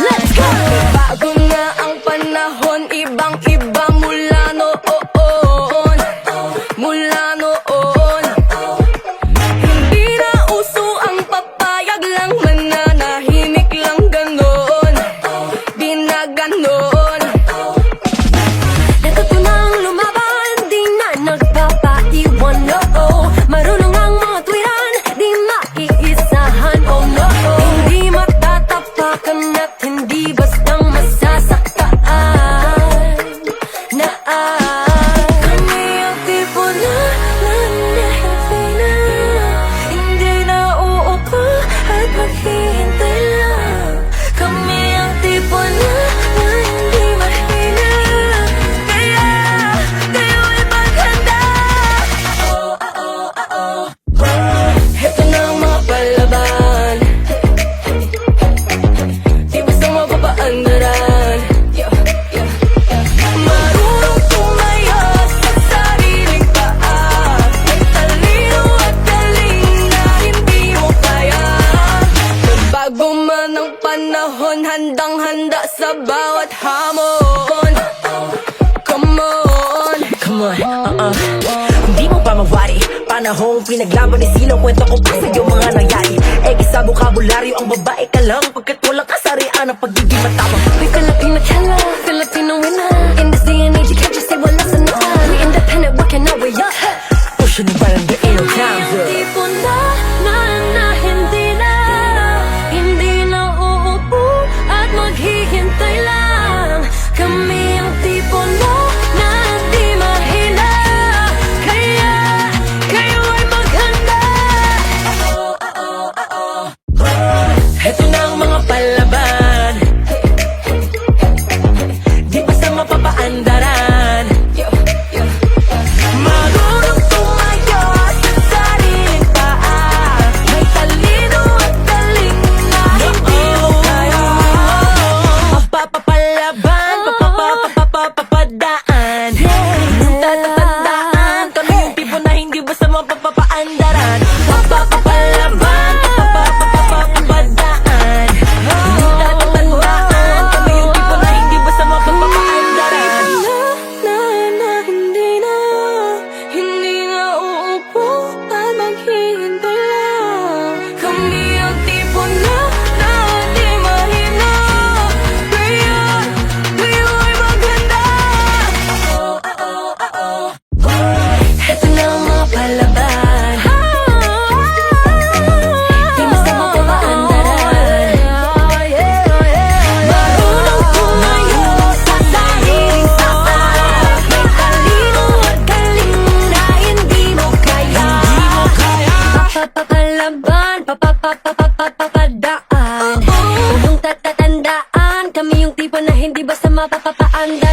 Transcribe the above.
Let's go! Bago na ang panahon, ibang-iba mula noon. Mula noon. Hindi na uso ang papayag lang, mananahimik lang ganon. Di na ganon. Natutunang lumaban, di na nagpapaiwan, no. Marunong ang mga tuwiran, di maiisahan, oh no. Hindi matatapakan at hindi bastang masasaktaan. Kami ang tipo na nanahintay na, hindi na uupo at maghihintay lang. Kami ang tipo na hindi mahina, kaya kayo'y maghanda. Heto na ang mga palaban, di basta mapapaandaran. Marunong tumayo sa sariling paa, may talino at galing na hindi mo kaya. Nagbago man ang panahon, handang-handa sa bawat hamon. Come on, Hindi mo pa mawari panahong pinaglaban ni sino. Kwento ko pa sa'yo mga nangyari. Sa bokabularyo ang babae ka lang, pagkat walang kasarian ang pagiging matapang. we Filipino channel, Filipino winner. In this day and age, you can't just say wala sa nota. We independent, working our way up. Pushing the button, the air Kami times ang up. tipo na hindi na uupo at maghihintay lang. Kami ang tipo na di mahina, kaya kayo ay maghanda. Heto na ang mga palaban, di basta mapapaandaran. Marunong tumayo sa sariling paa, may talino at galing na hindi mo kaya. Papapalaban, papapadaan. Yung tatatandaan, kami yung tipo na hindi basta mapapaandaran. Papapalaban, papapadaan. Yung tatatandaan, kami yung tipo na hindi basta mapapaandaran. Hindi na uupo at maghihintay lang. Kami ang tipo na di mahina, kaya kayo ay maghanda. Heto na ang mga palaban, di basta mapapaandaran. Marunong tumayo sa sariling paa, may talino at galing na hindi mo kaya. Papapalaban, papapadaan. Huwag mong tatatandaan, kami yung tipo na hindi basta mapapaandar.